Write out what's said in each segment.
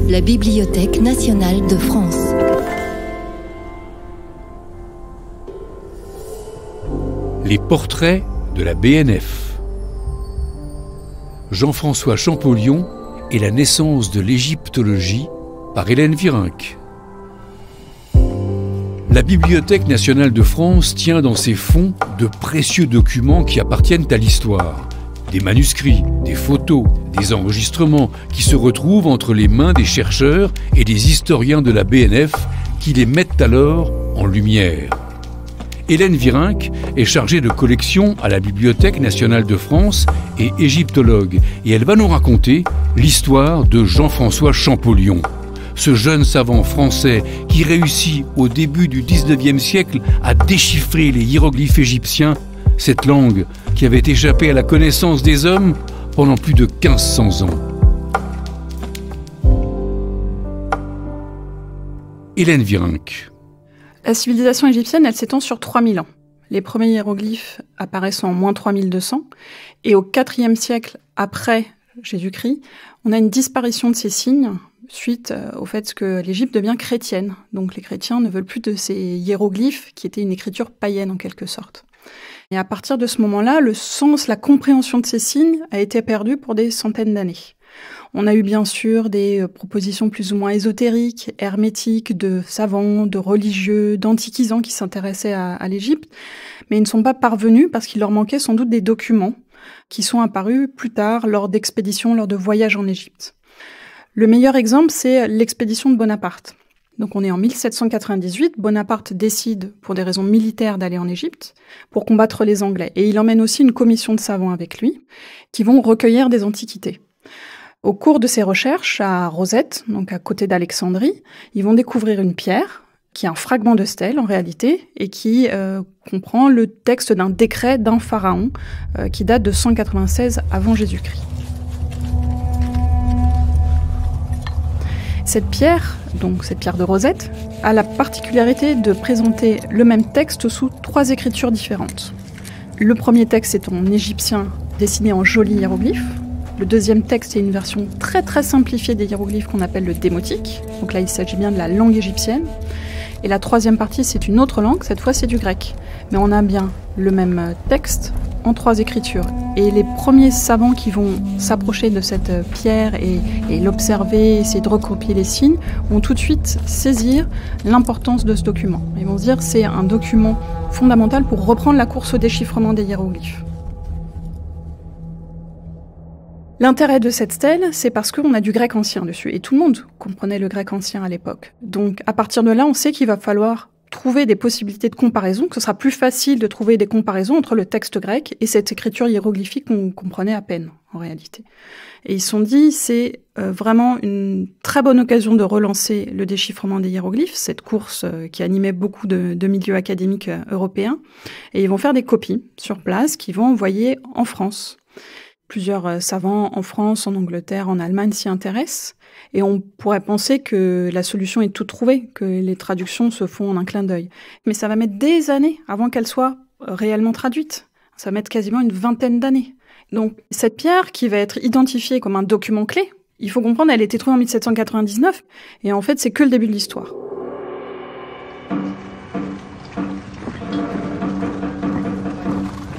La Bibliothèque nationale de France. Les portraits de la BNF. Jean-François Champollion et la naissance de l'égyptologie par Hélène Virenque. La Bibliothèque nationale de France tient dans ses fonds de précieux documents qui appartiennent à l'histoire. Des manuscrits, des photos, des enregistrements qui se retrouvent entre les mains des chercheurs et des historiens de la BNF qui les mettent alors en lumière. Hélène Virenque est chargée de collection à la Bibliothèque nationale de France et égyptologue, et elle va nous raconter l'histoire de Jean-François Champollion, ce jeune savant français qui réussit au début du XIXe siècle à déchiffrer les hiéroglyphes égyptiens, cette langue qui avait échappé à la connaissance des hommes pendant plus de 1500 ans. Hélène Virenque. La civilisation égyptienne, elle s'étend sur 3000 ans. Les premiers hiéroglyphes apparaissent en moins 3200. Et au IVe siècle après Jésus-Christ, on a une disparition de ces signes suite au fait que l'Égypte devient chrétienne. Donc les chrétiens ne veulent plus de ces hiéroglyphes qui étaient une écriture païenne en quelque sorte. Et à partir de ce moment-là, le sens, la compréhension de ces signes a été perdue pour des centaines d'années. On a eu bien sûr des propositions plus ou moins ésotériques, hermétiques, de savants, de religieux, d'antiquisants qui s'intéressaient à l'Égypte, mais ils ne sont pas parvenus parce qu'il leur manquait sans doute des documents qui sont apparus plus tard lors d'expéditions, lors de voyages en Égypte. Le meilleur exemple, c'est l'expédition de Bonaparte. Donc on est en 1798, Bonaparte décide pour des raisons militaires d'aller en Égypte pour combattre les Anglais. Et il emmène aussi une commission de savants avec lui qui vont recueillir des antiquités. Au cours de ces recherches à Rosette, donc à côté d'Alexandrie, ils vont découvrir une pierre qui est un fragment de stèle en réalité et qui comprend le texte d'un décret d'un pharaon qui date de 196 avant Jésus-Christ. Cette pierre, donc cette pierre de Rosette, a la particularité de présenter le même texte sous 3 écritures différentes. Le premier texte est en égyptien dessiné en jolis hiéroglyphes. Le deuxième texte est une version très très simplifiée des hiéroglyphes qu'on appelle le démotique. Donc là, il s'agit bien de la langue égyptienne. Et la troisième partie, c'est une autre langue, cette fois c'est du grec. Mais on a bien le même texte en 3 écritures. Et les premiers savants qui vont s'approcher de cette pierre et l'observer, essayer de recopier les signes, vont tout de suite saisir l'importance de ce document. Ils vont se dire c'est un document fondamental pour reprendre la course au déchiffrement des hiéroglyphes. L'intérêt de cette stèle, c'est parce qu'on a du grec ancien dessus, et tout le monde comprenait le grec ancien à l'époque. Donc à partir de là, on sait qu'il va falloir trouver des possibilités de comparaison, que ce sera plus facile de trouver des comparaisons entre le texte grec et cette écriture hiéroglyphique qu'on comprenait à peine, en réalité. Et ils se sont dit, c'est vraiment une très bonne occasion de relancer le déchiffrement des hiéroglyphes, cette course qui animait beaucoup de milieux académiques européens, et ils vont faire des copies sur place qu'ils vont envoyer en France. Plusieurs savants en France, en Angleterre, en Allemagne s'y intéressent. Et on pourrait penser que la solution est toute trouvée, que les traductions se font en un clin d'œil. Mais ça va mettre des années avant qu'elle soit réellement traduite. Ça va mettre quasiment une vingtaine d'années. Donc cette pierre qui va être identifiée comme un document clé, il faut comprendre, elle a été trouvée en 1799. Et en fait, c'est que le début de l'histoire.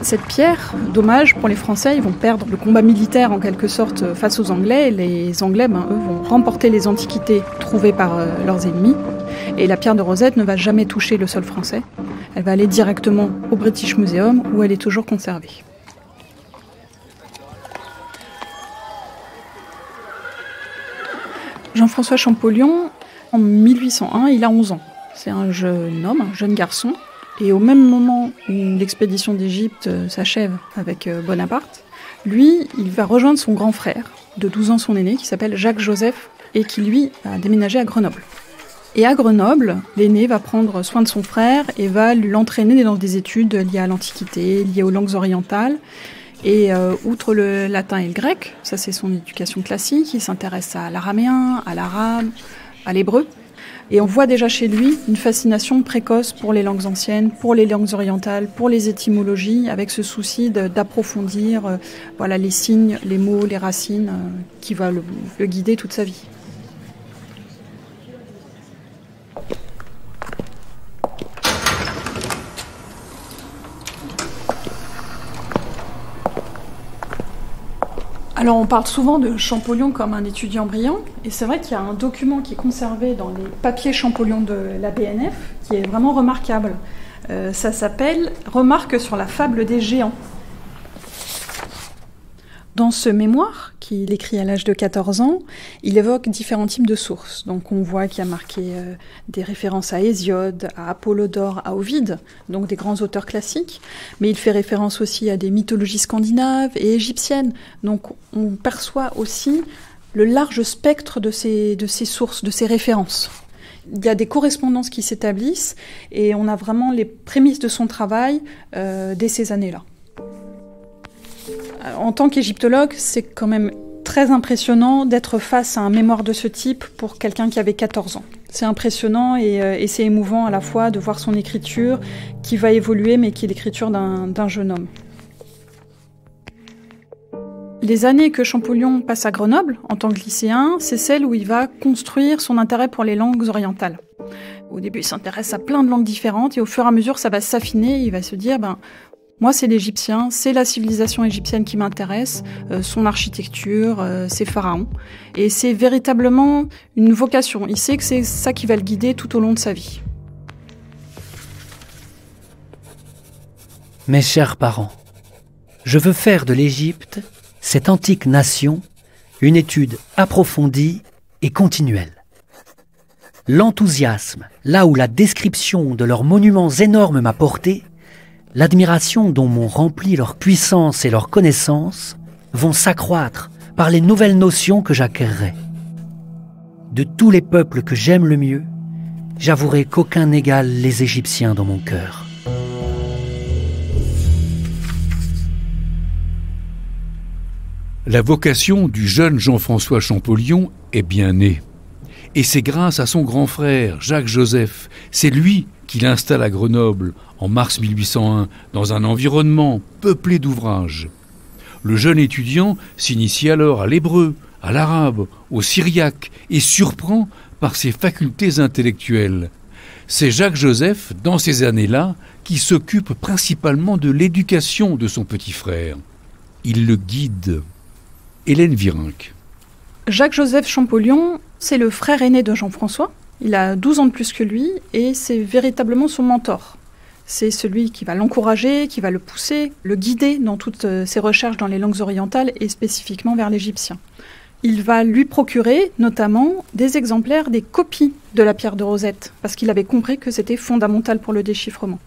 Cette pierre, dommage pour les Français, ils vont perdre le combat militaire en quelque sorte face aux Anglais. Les Anglais, eux, vont remporter les antiquités trouvées par leurs ennemis. Et la pierre de Rosette ne va jamais toucher le sol français. Elle va aller directement au British Museum où elle est toujours conservée. Jean-François Champollion, en 1801, il a 11 ans. C'est un jeune homme, un jeune garçon. Et au même moment où l'expédition d'Égypte s'achève avec Bonaparte, lui, il va rejoindre son grand frère, de 12 ans son aîné, qui s'appelle Jacques-Joseph, et qui, lui, a déménagé à Grenoble. Et à Grenoble, l'aîné va prendre soin de son frère et va l'entraîner dans des études liées à l'Antiquité, liées aux langues orientales. Et outre le latin et le grec, ça c'est son éducation classique, il s'intéresse à l'araméen, à l'arabe, à l'hébreu. Et on voit déjà chez lui une fascination précoce pour les langues anciennes, pour les langues orientales, pour les étymologies, avec ce souci d'approfondir voilà, les signes, les mots, les racines, qui va le guider toute sa vie. Alors on parle souvent de Champollion comme un étudiant brillant, et c'est vrai qu'il y a un document qui est conservé dans les papiers Champollion de la BNF, qui est vraiment remarquable. Ça s'appelle « Remarques sur la fable des géants ». Dans ce mémoire, qu'il écrit à l'âge de 14 ans, il évoque différents types de sources. Donc on voit qu'il y a marqué des références à Hésiode, à Apollodore, à Ovide, donc des grands auteurs classiques, mais il fait référence aussi à des mythologies scandinaves et égyptiennes. Donc on perçoit aussi le large spectre de ces sources, de ces références. Il y a des correspondances qui s'établissent et on a vraiment les prémices de son travail dès ces années-là. En tant qu'égyptologue, c'est quand même très impressionnant d'être face à un mémoire de ce type pour quelqu'un qui avait 14 ans. C'est impressionnant et c'est émouvant à la fois de voir son écriture qui va évoluer, mais qui est l'écriture d'un jeune homme. Les années que Champollion passe à Grenoble, en tant que lycéen, c'est celle où il va construire son intérêt pour les langues orientales. Au début, il s'intéresse à plein de langues différentes et au fur et à mesure, ça va s'affiner. Il va se dire, moi, c'est l'Égyptien, c'est la civilisation égyptienne qui m'intéresse, son architecture, ses pharaons. Et c'est véritablement une vocation. Il sait que c'est ça qui va le guider tout au long de sa vie. Mes chers parents, je veux faire de l'Égypte, cette antique nation, une étude approfondie et continuelle. L'enthousiasme, là où la description de leurs monuments énormes m'a porté, l'admiration dont m'ont rempli leur puissance et leur connaissance vont s'accroître par les nouvelles notions que j'acquerrai. De tous les peuples que j'aime le mieux, j'avouerai qu'aucun n'égale les Égyptiens dans mon cœur. La vocation du jeune Jean-François Champollion est bien née. Et c'est grâce à son grand frère, Jacques-Joseph. C'est lui qui l'installe à Grenoble en mars 1801 dans un environnement peuplé d'ouvrages. Le jeune étudiant s'initie alors à l'hébreu, à l'arabe, au syriaque et surprend par ses facultés intellectuelles. C'est Jacques-Joseph, dans ces années-là, qui s'occupe principalement de l'éducation de son petit frère. Il le guide. Hélène Virenque. Jacques-Joseph Champollion, c'est le frère aîné de Jean-François. Il a 12 ans de plus que lui et c'est véritablement son mentor. C'est celui qui va l'encourager, qui va le pousser, le guider dans toutes ses recherches dans les langues orientales et spécifiquement vers l'égyptien. Il va lui procurer notamment des exemplaires des copies de la pierre de Rosette parce qu'il avait compris que c'était fondamental pour le déchiffrement.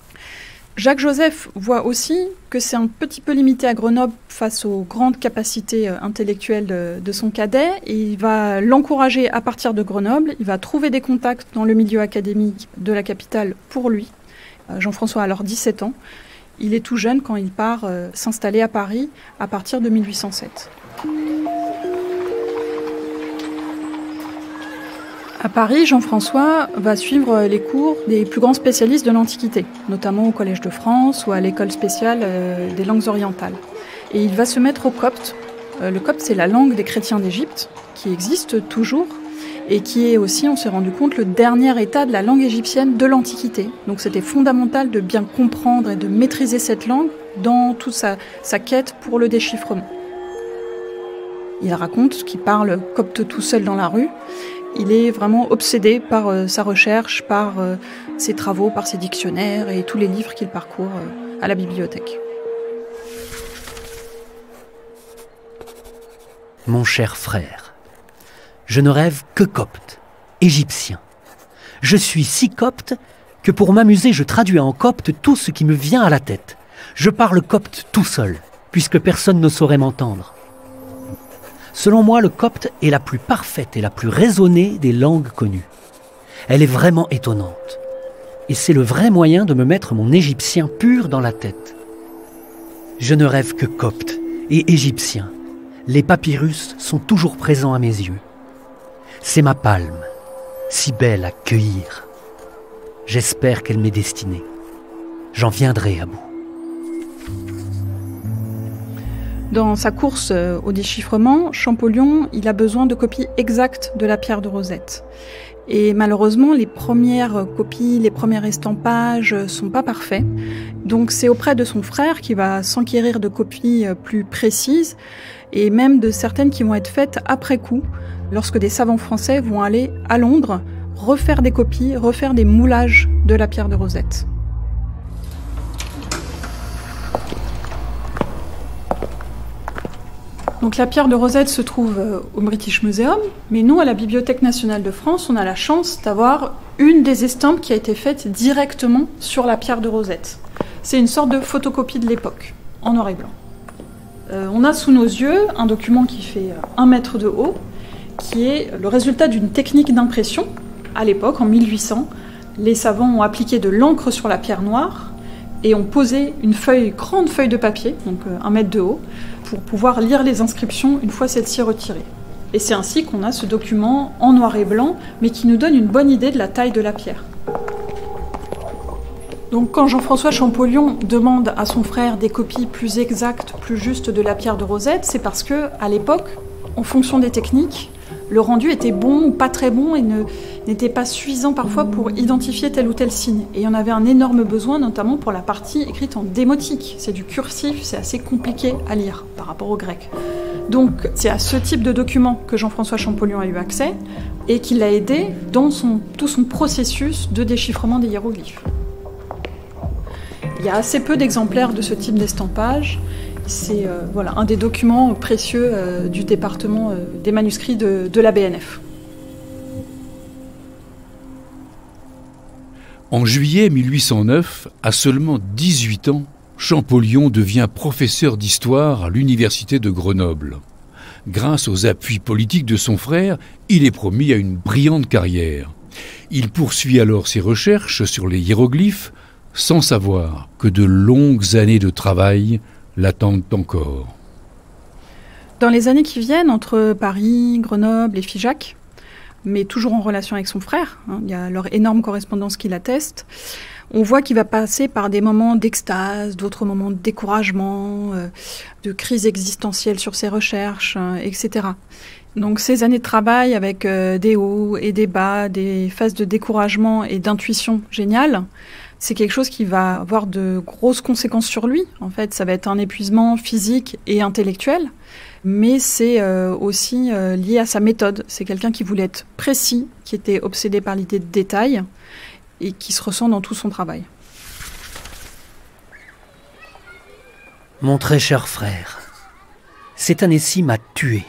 Jacques-Joseph voit aussi que c'est un petit peu limité à Grenoble face aux grandes capacités intellectuelles de son cadet. Et il va l'encourager à partir de Grenoble. Il va trouver des contacts dans le milieu académique de la capitale pour lui. Jean-François a alors 17 ans. Il est tout jeune quand il part s'installer à Paris à partir de 1807. À Paris, Jean-François va suivre les cours des plus grands spécialistes de l'Antiquité, notamment au Collège de France ou à l'école spéciale des langues orientales. Et il va se mettre au copte. Le copte, c'est la langue des chrétiens d'Égypte, qui existe toujours, et qui est aussi, on s'est rendu compte, le dernier état de la langue égyptienne de l'Antiquité. Donc c'était fondamental de bien comprendre et de maîtriser cette langue dans toute sa quête pour le déchiffrement. Il raconte qu'il parle copte tout seul dans la rue. Il est vraiment obsédé par sa recherche, par ses travaux, par ses dictionnaires et tous les livres qu'il parcourt à la bibliothèque. Mon cher frère, je ne rêve que copte, égyptien. Je suis si copte que pour m'amuser, je traduis en copte tout ce qui me vient à la tête. Je parle copte tout seul, puisque personne ne saurait m'entendre. Selon moi, le copte est la plus parfaite et la plus raisonnée des langues connues. Elle est vraiment étonnante. Et c'est le vrai moyen de me mettre mon égyptien pur dans la tête. Je ne rêve que copte et égyptien. Les papyrus sont toujours présents à mes yeux. C'est ma palme. si belle à cueillir. J'espère qu'elle m'est destinée. J'en viendrai à bout. Dans sa course au déchiffrement, Champollion, il a besoin de copies exactes de la pierre de Rosette. Et malheureusement, les premières copies, les premiers estampages sont pas parfaits. Donc c'est auprès de son frère qu'il va s'enquérir de copies plus précises et même de certaines qui vont être faites après coup, lorsque des savants français vont aller à Londres refaire des copies, refaire des moulages de la pierre de Rosette. Donc la pierre de Rosette se trouve au British Museum, mais nous, à la Bibliothèque nationale de France, on a la chance d'avoir une des estampes qui a été faite directement sur la pierre de Rosette. C'est une sorte de photocopie de l'époque, en noir et blanc. On a sous nos yeux un document qui fait 1 mètre de haut, qui est le résultat d'une technique d'impression. À l'époque, en 1800, les savants ont appliqué de l'encre sur la pierre noire et ont posé une grande feuille de papier, donc 1 mètre de haut, pour pouvoir lire les inscriptions une fois celle-ci retirée. Et c'est ainsi qu'on a ce document en noir et blanc, mais qui nous donne une bonne idée de la taille de la pierre. Donc quand Jean-François Champollion demande à son frère des copies plus exactes, plus justes de la pierre de Rosette, c'est parce que, à l'époque, en fonction des techniques, le rendu était bon ou pas très bon et n'était pas suffisant parfois pour identifier tel ou tel signe. Et il y en avait un énorme besoin, notamment pour la partie écrite en démotique. C'est du cursif, c'est assez compliqué à lire par rapport au grec. Donc c'est à ce type de document que Jean-François Champollion a eu accès et qui l'a aidé dans tout son processus de déchiffrement des hiéroglyphes. Il y a assez peu d'exemplaires de ce type d'estampage. C'est un des documents précieux du département des manuscrits de la BNF. En juillet 1809, à seulement 18 ans, Champollion devient professeur d'histoire à l'université de Grenoble. Grâce aux appuis politiques de son frère, il est promis à une brillante carrière. Il poursuit alors ses recherches sur les hiéroglyphes, sans savoir que de longues années de travail l'attendent encore. Dans les années qui viennent, entre Paris, Grenoble et Figeac, mais toujours en relation avec son frère, il y a leur énorme correspondance qui l'atteste, on voit qu'il va passer par des moments d'extase, d'autres moments de découragement, de crise existentielle sur ses recherches, etc. Donc ces années de travail avec des hauts et des bas, des phases de découragement et d'intuition géniale, c'est quelque chose qui va avoir de grosses conséquences sur lui. En fait, ça va être un épuisement physique et intellectuel, mais c'est aussi lié à sa méthode. C'est quelqu'un qui voulait être précis, qui était obsédé par l'idée de détail et qui se ressent dans tout son travail. Mon très cher frère, cette année-ci m'a tué.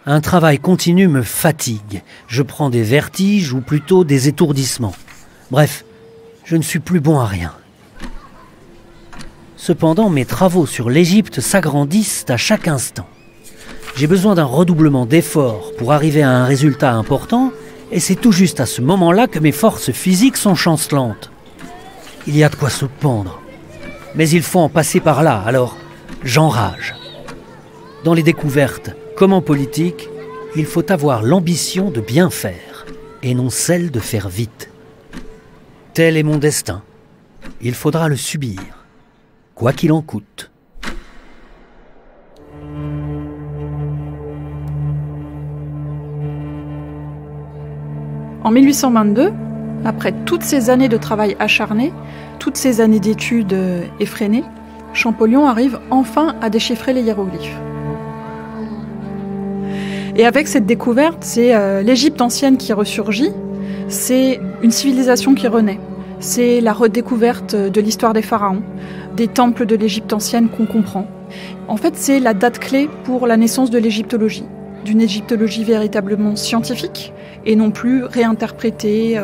Un travail continu me fatigue. Je prends des vertiges ou plutôt des étourdissements. Bref, je ne suis plus bon à rien. Cependant, mes travaux sur l'Égypte s'agrandissent à chaque instant. J'ai besoin d'un redoublement d'efforts pour arriver à un résultat important, et c'est tout juste à ce moment-là que mes forces physiques sont chancelantes. Il y a de quoi se pendre. Mais il faut en passer par là, alors j'enrage. Dans les découvertes, comme en politique, il faut avoir l'ambition de bien faire, et non celle de faire vite. Tel est mon destin. Il faudra le subir, quoi qu'il en coûte. En 1822, après toutes ces années de travail acharné, toutes ces années d'études effrénées, Champollion arrive enfin à déchiffrer les hiéroglyphes. Et avec cette découverte, c'est l'Égypte ancienne qui ressurgit, c'est une civilisation qui renaît. C'est la redécouverte de l'histoire des pharaons, des temples de l'Égypte ancienne qu'on comprend. En fait, c'est la date clé pour la naissance de l'égyptologie, d'une égyptologie véritablement scientifique et non plus réinterprétée,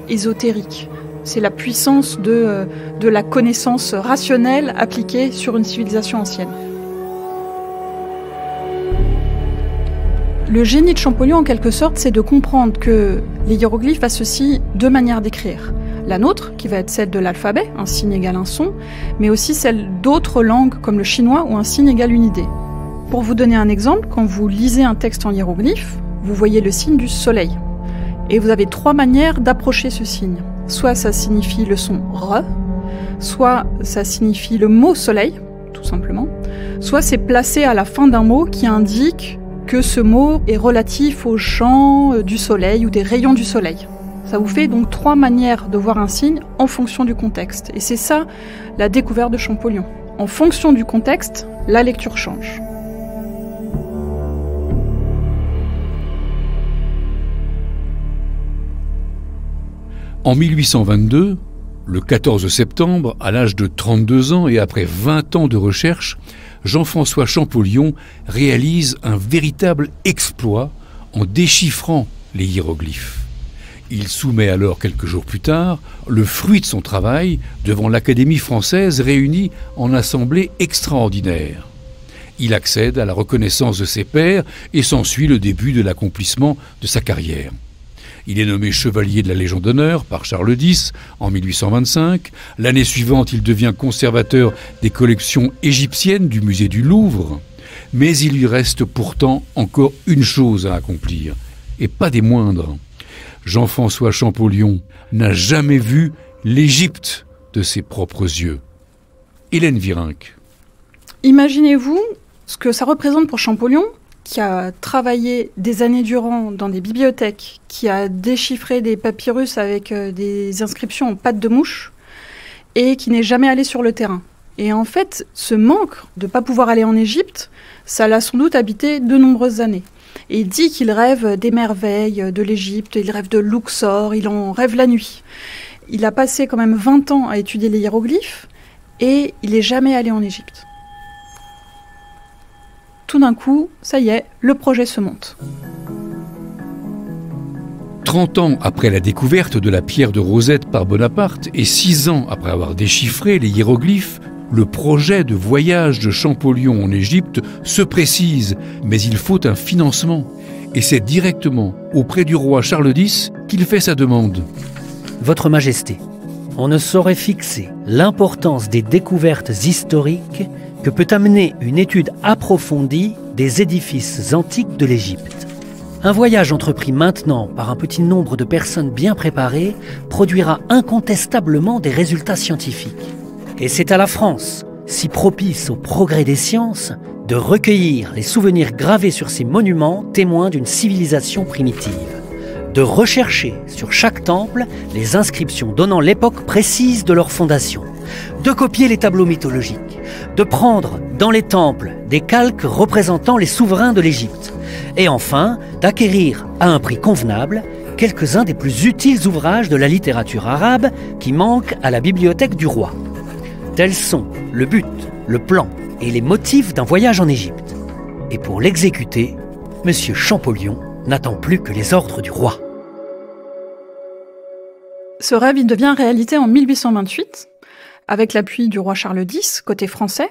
ésotérique. C'est la puissance de la connaissance rationnelle appliquée sur une civilisation ancienne. Le génie de Champollion, en quelque sorte, c'est de comprendre que les hiéroglyphes associent deux manières d'écrire. La nôtre, qui va être celle de l'alphabet, un signe égale un son, mais aussi celle d'autres langues comme le chinois où un signe égale une idée. Pour vous donner un exemple, quand vous lisez un texte en hiéroglyphe, vous voyez le signe du soleil. Et vous avez 3 manières d'approcher ce signe. Soit ça signifie le son re, soit ça signifie le mot soleil, tout simplement, soit c'est placé à la fin d'un mot qui indique que ce mot est relatif au champ du soleil ou des rayons du soleil. Ça vous fait donc 3 manières de voir un signe en fonction du contexte. Et c'est ça la découverte de Champollion. En fonction du contexte, la lecture change. En 1822, le 14 septembre, à l'âge de 32 ans et après 20 ans de recherche, Jean-François Champollion réalise un véritable exploit en déchiffrant les hiéroglyphes. Il soumet alors, quelques jours plus tard, le fruit de son travail devant l'Académie française réunie en assemblée extraordinaire. Il accède à la reconnaissance de ses pairs et s'ensuit le début de l'accomplissement de sa carrière. Il est nommé chevalier de la Légion d'honneur par Charles X en 1825. L'année suivante, il devient conservateur des collections égyptiennes du musée du Louvre. Mais il lui reste pourtant encore une chose à accomplir, et pas des moindres. Jean-François Champollion n'a jamais vu l'Égypte de ses propres yeux. Hélène Virenque. Imaginez-vous ce que ça représente pour Champollion, qui a travaillé des années durant dans des bibliothèques, qui a déchiffré des papyrus avec des inscriptions en pattes de mouche, et qui n'est jamais allé sur le terrain. Et en fait, ce manque de ne pas pouvoir aller en Égypte, ça l'a sans doute habité de nombreuses années. Et il dit qu'il rêve des merveilles de l'Égypte, il rêve de Luxor, il en rêve la nuit. Il a passé quand même 20 ans à étudier les hiéroglyphes, et il n'est jamais allé en Égypte. Tout d'un coup, ça y est, le projet se monte. 30 ans après la découverte de la pierre de Rosette par Bonaparte et 6 ans après avoir déchiffré les hiéroglyphes, le projet de voyage de Champollion en Égypte se précise, mais il faut un financement. Et c'est directement auprès du roi Charles X qu'il fait sa demande. Votre Majesté, on ne saurait fixer l'importance des découvertes historiques que peut amener une étude approfondie des édifices antiques de l'Égypte. Un voyage entrepris maintenant par un petit nombre de personnes bien préparées produira incontestablement des résultats scientifiques. Et c'est à la France, si propice au progrès des sciences, de recueillir les souvenirs gravés sur ces monuments témoins d'une civilisation primitive, de rechercher sur chaque temple les inscriptions donnant l'époque précise de leur fondation, de copier les tableaux mythologiques, de prendre dans les temples des calques représentant les souverains de l'Égypte, et enfin d'acquérir à un prix convenable quelques-uns des plus utiles ouvrages de la littérature arabe qui manquent à la bibliothèque du roi. Tels sont le but, le plan et les motifs d'un voyage en Égypte. Et pour l'exécuter, M. Champollion n'attend plus que les ordres du roi. Ce rêve, il devient réalité en 1828, avec l'appui du roi Charles X, côté français,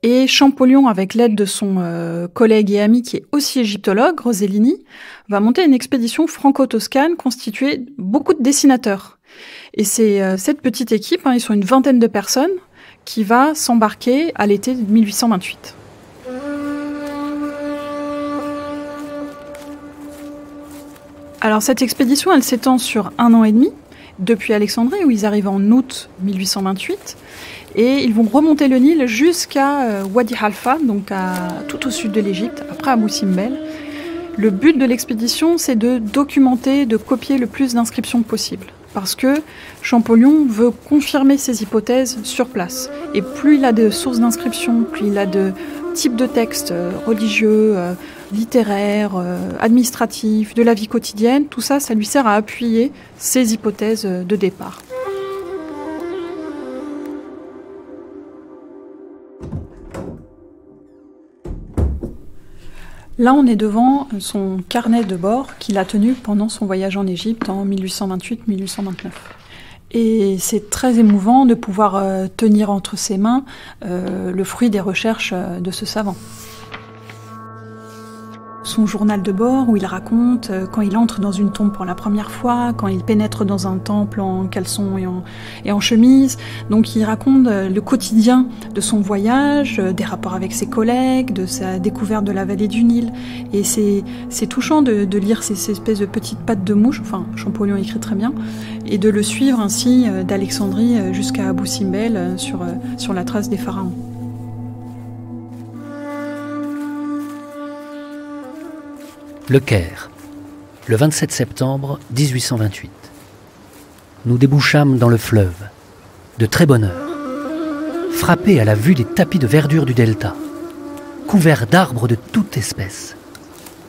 et Champollion, avec l'aide de son collègue et ami qui est aussi égyptologue, Rosellini, va monter une expédition franco-toscane constituée de beaucoup de dessinateurs. Et c'est cette petite équipe, ils sont une vingtaine de personnes, qui va s'embarquer à l'été 1828. Alors cette expédition, elle s'étend sur 1 an et demi, depuis Alexandrie, où ils arrivent en août 1828, et ils vont remonter le Nil jusqu'à Wadi Halfa, donc tout au sud de l'Égypte, après Abou Simbel. Le but de l'expédition, c'est de documenter, de copier le plus d'inscriptions possible. Parce que Champollion veut confirmer ses hypothèses sur place. Et plus il a de sources d'inscriptions, plus il a de types de textes religieux, littéraires, administratifs, de la vie quotidienne, tout ça, ça lui sert à appuyer ses hypothèses de départ. Là, on est devant son carnet de bord qu'il a tenu pendant son voyage en Égypte en 1828-1829. Et c'est très émouvant de pouvoir tenir entre ses mains le fruit des recherches de ce savant. son journal de bord où il raconte quand il entre dans une tombe pour la première fois, quand il pénètre dans un temple en caleçon et en chemise. Donc il raconte le quotidien de son voyage, des rapports avec ses collègues, de sa découverte de la vallée du Nil. Et c'est touchant de lire ces espèces de petites pattes de mouche, enfin Champollion écrit très bien, et de le suivre ainsi d'Alexandrie jusqu'à Abou Simbel sur la trace des pharaons. Le Caire, le 27 septembre 1828. Nous débouchâmes dans le fleuve, de très bonne heure, frappés à la vue des tapis de verdure du delta, couverts d'arbres de toute espèce.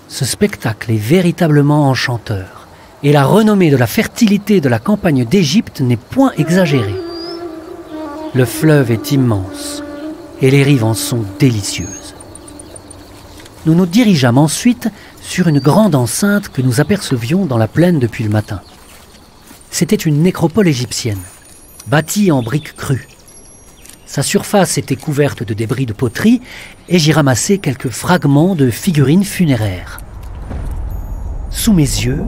Ce spectacle est véritablement enchanteur, et la renommée de la fertilité de la campagne d'Égypte n'est point exagérée. Le fleuve est immense, et les rives en sont délicieuses. Nous nous dirigeâmes ensuite sur une grande enceinte que nous apercevions dans la plaine depuis le matin. C'était une nécropole égyptienne, bâtie en briques crues. Sa surface était couverte de débris de poterie et j'y ramassai quelques fragments de figurines funéraires. Sous mes yeux,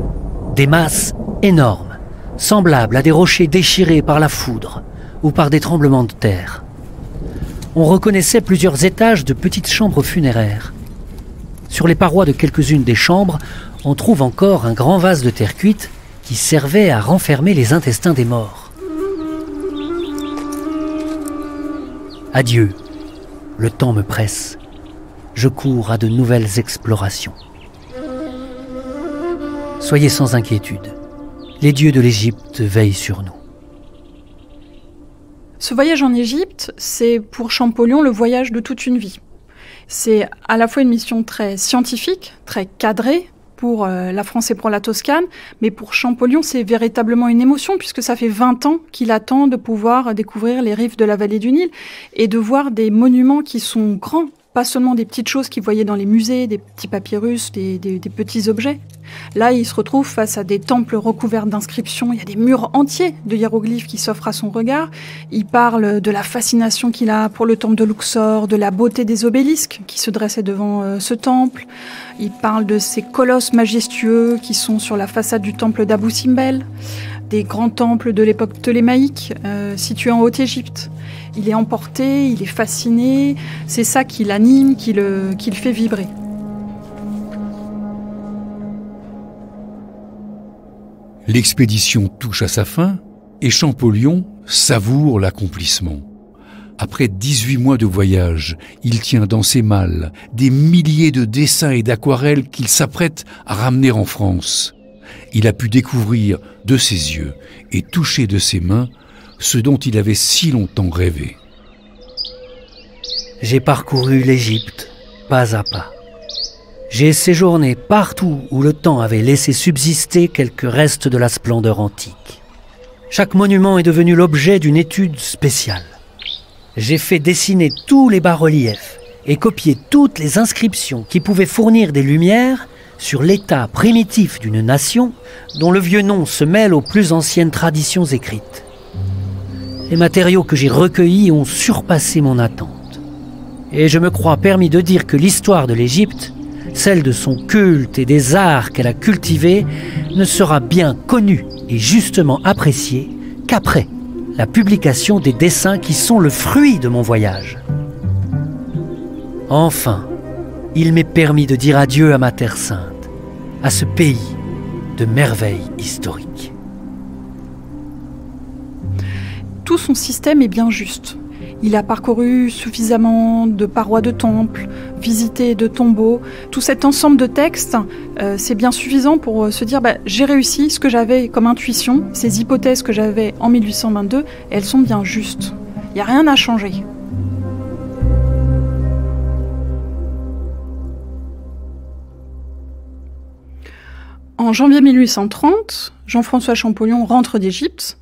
des masses énormes, semblables à des rochers déchirés par la foudre ou par des tremblements de terre. On reconnaissait plusieurs étages de petites chambres funéraires. Sur les parois de quelques-unes des chambres, on trouve encore un grand vase de terre cuite qui servait à renfermer les intestins des morts. Adieu, le temps me presse. Je cours à de nouvelles explorations. Soyez sans inquiétude, les dieux de l'Égypte veillent sur nous. Ce voyage en Égypte, c'est pour Champollion le voyage de toute une vie. C'est à la fois une mission très scientifique, très cadrée pour la France et pour la Toscane, mais pour Champollion, c'est véritablement une émotion puisque ça fait 20 ans qu'il attend de pouvoir découvrir les rives de la vallée du Nil et de voir des monuments qui sont grands, pas seulement des petites choses qu'il voyait dans les musées, des petits papyrus, des petits objets. Là, il se retrouve face à des temples recouverts d'inscriptions. Il y a des murs entiers de hiéroglyphes qui s'offrent à son regard. Il parle de la fascination qu'il a pour le temple de Luxor, de la beauté des obélisques qui se dressaient devant ce temple. Il parle de ces colosses majestueux qui sont sur la façade du temple d'Abou Simbel, des grands temples de l'époque ptolémaïque situés en Haute-Égypte. Il est emporté, il est fasciné. C'est ça qui l'anime, qui le fait vibrer. L'expédition touche à sa fin et Champollion savoure l'accomplissement. Après 18 mois de voyage, il tient dans ses malles des milliers de dessins et d'aquarelles qu'il s'apprête à ramener en France. Il a pu découvrir de ses yeux et toucher de ses mains ce dont il avait si longtemps rêvé. J'ai parcouru l'Égypte, pas à pas. J'ai séjourné partout où le temps avait laissé subsister quelques restes de la splendeur antique. Chaque monument est devenu l'objet d'une étude spéciale. J'ai fait dessiner tous les bas-reliefs et copier toutes les inscriptions qui pouvaient fournir des lumières sur l'état primitif d'une nation dont le vieux nom se mêle aux plus anciennes traditions écrites. Les matériaux que j'ai recueillis ont surpassé mon attente. Et je me crois permis de dire que l'histoire de l'Égypte, celle de son culte et des arts qu'elle a cultivés, ne sera bien connue et justement appréciée qu'après la publication des dessins qui sont le fruit de mon voyage. Enfin, il m'est permis de dire adieu à ma terre sainte, à ce pays de merveilles historiques. Tout son système est bien juste. Il a parcouru suffisamment de parois de temples, visité de tombeaux. Tout cet ensemble de textes, c'est bien suffisant pour se dire j'ai réussi ce que j'avais comme intuition, ces hypothèses que j'avais en 1822, elles sont bien justes. Il n'y a rien à changer. En janvier 1830, Jean-François Champollion rentre d'Égypte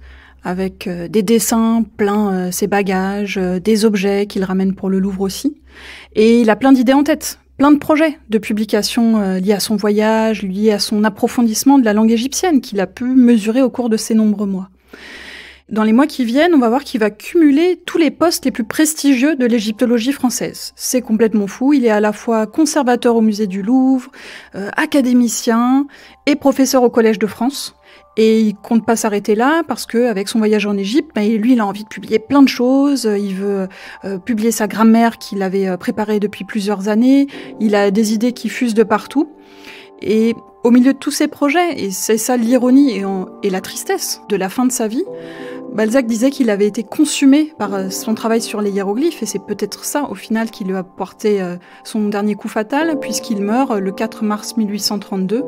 avec des dessins plein ses bagages, des objets qu'il ramène pour le Louvre aussi. Et il a plein d'idées en tête, plein de projets de publications liés à son voyage, liés à son approfondissement de la langue égyptienne qu'il a pu mesurer au cours de ces nombreux mois. Dans les mois qui viennent, on va voir qu'il va cumuler tous les postes les plus prestigieux de l'égyptologie française. C'est complètement fou, il est à la fois conservateur au musée du Louvre, académicien et professeur au Collège de France. Et il compte pas s'arrêter là parce que avec son voyage en Égypte, lui, il a envie de publier plein de choses. Il veut publier sa grammaire qu'il avait préparée depuis plusieurs années. Il a des idées qui fusent de partout. Et au milieu de tous ces projets, et c'est ça l'ironie et la tristesse de la fin de sa vie, Balzac disait qu'il avait été consumé par son travail sur les hiéroglyphes, et c'est peut-être ça, au final, qui lui a porté son dernier coup fatal, puisqu'il meurt le 4 mars 1832,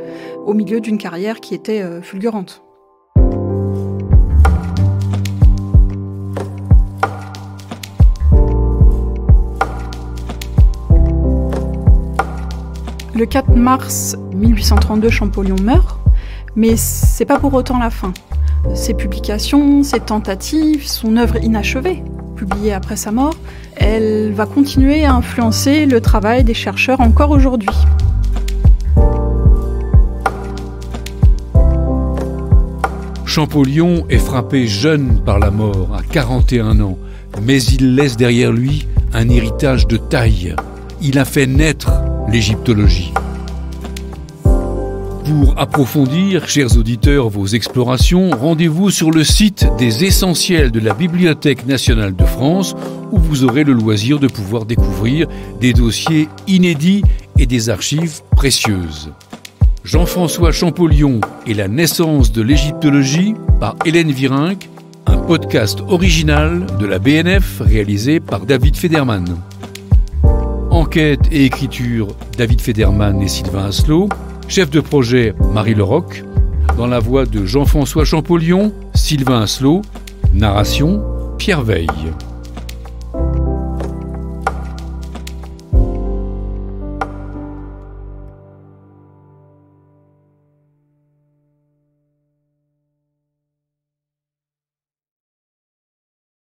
au milieu d'une carrière qui était fulgurante. Le 4 mars 1832, Champollion meurt, mais c'est pas pour autant la fin. Ses publications, ses tentatives, son œuvre inachevée, publiée après sa mort, elle va continuer à influencer le travail des chercheurs encore aujourd'hui. Champollion est frappé jeune par la mort, à 41 ans, mais il laisse derrière lui un héritage de taille. Il a fait naître l'égyptologie. Pour approfondir, chers auditeurs, vos explorations, rendez-vous sur le site des Essentiels de la Bibliothèque nationale de France, où vous aurez le loisir de pouvoir découvrir des dossiers inédits et des archives précieuses. Jean-François Champollion et la naissance de l'égyptologie par Hélène Virenque, un podcast original de la BNF réalisé par David Federman. Enquête et écriture, David Federman et Sylvain Asselot. Chef de projet, Marie Leroc. Dans la voix de Jean-François Champollion, Sylvain Asselot. Narration, Pierre Veille.